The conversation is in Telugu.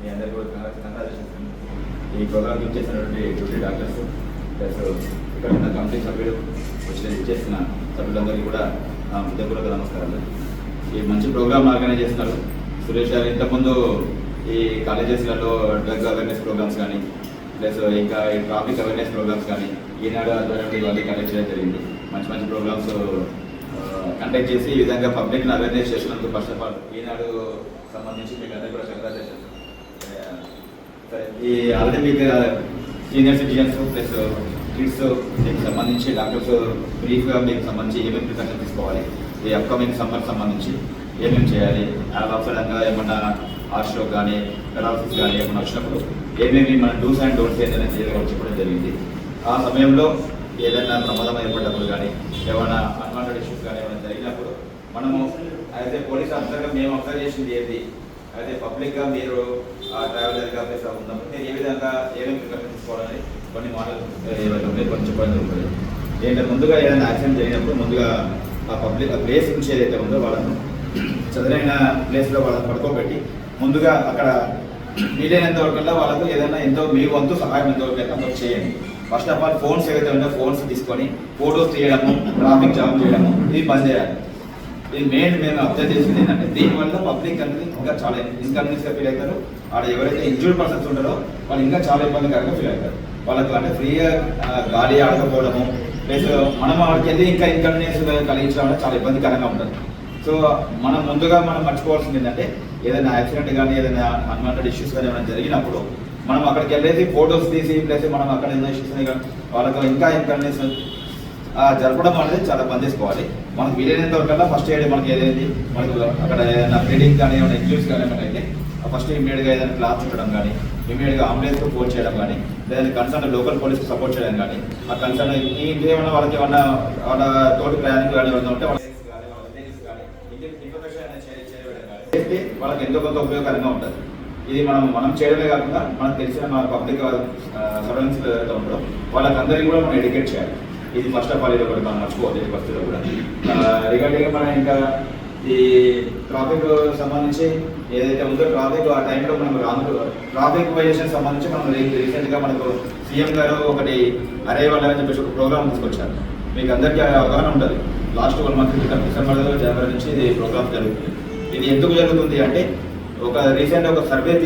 మీ అందరికీ కూడా కంగ్రాచులేషన్స్. ఈ ప్రోగ్రామ్ యూజ్ చేసినటువంటి డ్యూటీ డాక్టర్స్ ప్లస్ ఇక్కడ ఉన్న కమిటీ సభ్యులు చేస్తున్న సభ్యులందరికీ కూడా హృదయపూర్వక నమస్కారాలు. ఈ మంచి ప్రోగ్రామ్ ఆర్గనైజ్ చేస్తున్నారు సురేష్ గారు. ఇంతకుముందు ఈ కాలేజెస్లలో డ్రగ్ అవేర్నెస్ ప్రోగ్రామ్స్ కానీ ప్లస్ ఇంకా ఈ ట్రాఫిక్ అవేర్నెస్ ప్రోగ్రామ్స్ కానీ ఈనాడు ఆధ్వర్యంలో ఇవన్నీ కండక్ట్ చేయడం జరిగింది. మంచి మంచి ప్రోగ్రామ్స్ కండక్ట్ చేసి ఈ విధంగా పబ్లిక్ని అవేర్నెస్ చేసినందుకు ఫస్ట్ ఆఫ్ ఆల్ ఈనాడు సంబంధించి మీకు అందరికీ కూడా కంగ్రాచులేషన్స్. ఈ ఆల్రెడీ మీకు సీనియర్ సిటిజన్స్ ప్లస్ కిడ్స్ దీనికి సంబంధించి డాక్టర్స్ బ్రీఫ్గా మీకు సంబంధించి ఏమేమి ప్రికాషన్ తీసుకోవాలి, ఈ అప్కమింగ్ సమ్మర్ సంబంధించి ఏమేమి చేయాలి, అవసరంగా ఏమన్నా హార్ట్ స్ట్రోక్ కానీ పెరాలసిస్ కానీ ఏమన్నా వచ్చినప్పుడు ఏమేమి మన డూస్ అండ్ డోంట్స్ ఏదైనా చేయడం చెప్పడం జరిగింది. ఆ సమయంలో ఏదైనా ప్రమాదం ఏర్పడినప్పుడు కానీ ఏమైనా అన్వాంటెడ్ ఇష్యూస్ కానీ ఏమైనా జరిగినప్పుడు మనము యాజ్ ఏ పోలీస్ ఆఫీసర్గా మేము అబ్జర్వ్ చేసింది ఏంటి, యాజ్ ఏ పబ్లిక్గా మీరు ట్రావెలర్గా ప్లేస్ ఉన్నప్పుడు మీరు ఏ విధంగా ఏమేమి ప్రికాషన్ తీసుకోవాలని కొన్ని మాటలు కొన్ని చెప్పడం జరుగుతుంది. ఏంటంటే ముందుగా ఏదైనా యాక్సిడెంట్ జరిగినప్పుడు ముందుగా ఆ పబ్లిక్ ఆ ప్లేస్ నుంచి ఏదైతే ఉందో వాళ్ళను చదురైన ప్లేస్లో వాళ్ళని పడుకోబెట్టి ముందుగా అక్కడ వీలైనంత వరకల్లా వాళ్ళకు ఏదైనా ఎంతో మీ వంతు సహాయం ఎంతవరకు అయితే అంత చేయండి. ఫస్ట్ ఆఫ్ ఆల్ ఫోన్స్ ఏవైతే ఉందో ఫోన్స్ తీసుకొని ఫోటోస్ తీయడము, ట్రాఫిక్ జామ్ చేయడము ఇది బంద్ చేయాలి. ఇది మెయిన్ మేము అబ్జర్వ్ చేసింది ఏంటంటే దీనివల్ల పబ్లిక్ అనేది ఇంకా చాలా ఇన్కన్వీనియన్స్గా ఫీల్ అవుతారు. ఆడ ఎవరైతే ఇంజూర్డ్ పర్సన్స్ ఉంటారో వాళ్ళు ఇంకా చాలా ఇబ్బందికరంగా ఫీల్ అవుతారు. వాళ్ళకు అంటే ఫ్రీగా గాలి ఆడకపోవడము ప్లస్ మనం వాడికి వెళ్ళి ఇంకా ఇన్కన్వీనియన్స్ కలిగించడం చాలా ఇబ్బందికరంగా ఉంటుంది. సో మనం ముందుగా మనం మర్చిపోవాల్సింది ఏంటంటే ఏదైనా యాక్సిడెంట్ కానీ ఏదైనా అన్వాంటెడ్ ఇష్యూస్ కానీ ఏమైనా జరిగినప్పుడు మనం అక్కడికి వెళ్ళేసి ఫోటోస్ తీసి ప్లస్ మనం అక్కడ ఏదైనా ఇష్యూస్ వాళ్ళకు ఇంకా ఇన్కన్వీనియన్స్ జరపడం అనేది చాలా బంద్ చేసుకోవాలి. మనకు వీలైనంత వరకల్లా ఫస్ట్ ఎయిడ్ మనకి ఏదైంది మనకు అక్కడ ఏదైనా బ్లీడింగ్ కానీ ఏమైనా ఇంజూరీస్ కానీ ఏమైనా అయితే ఫస్ట్ ఇమీడియట్గా ఏదైనా క్లాత్ ఉండడం కానీ ఇమీడియట్గా అంబులెన్స్కి ఫోన్ చేయడం కానీ లేదా కన్సర్న్ లోకల్ పోలీస్కి సపోర్ట్ చేయడం కానీ ఆ కన్సర్న్ ఇంకేమైనా వాళ్ళకి ఏమన్నా వాళ్ళ తోటి ప్రయాణికులు కానీ ఏమైనా ఉంటే వాళ్ళకి ఎంతో కొంత ఉపయోగకరంగా ఉంటుంది. ఇది మనం చేయడమే కాకుండా మనకు తెలిసిన మన పబ్లిక్ సరౌండింగ్స్ ఏదైతే ఉంటుందో వాళ్ళకందరికీ కూడా మనం ఎడ్యుకేట్ చేయాలి. ఇది ఫస్ట్ ఆఫ్ ఆల్ ఇది ఒకటి మనం మర్చిపోవాలి పరిస్థితుల్లో కూడా. రిగార్డింగ్ మనం ఇంకా ఈ ట్రాఫిక్ సంబంధించి ఏదైతే ఉందో ట్రాఫిక్ ఆ టైంలో మనం ట్రాఫిక్ వైలేషన్ సంబంధించి మనం రీసెంట్గా మనకు సీఎం గారు ఒకటి అరే వాళ్ళని చెప్పేసి ఒక ప్రోగ్రామ్ తీసుకొచ్చారు. మీకు అందరికీ అవగాహన ఉంటుంది. లాస్ట్ 1 month క్రితం డిసెంబర్ జనవరి నుంచి ఇది ప్రోగ్రామ్ జరుగుతుంది. ఇది ఎందుకు జరుగుతుంది అంటే ఒక రీసెంట్ ఒక సర్వే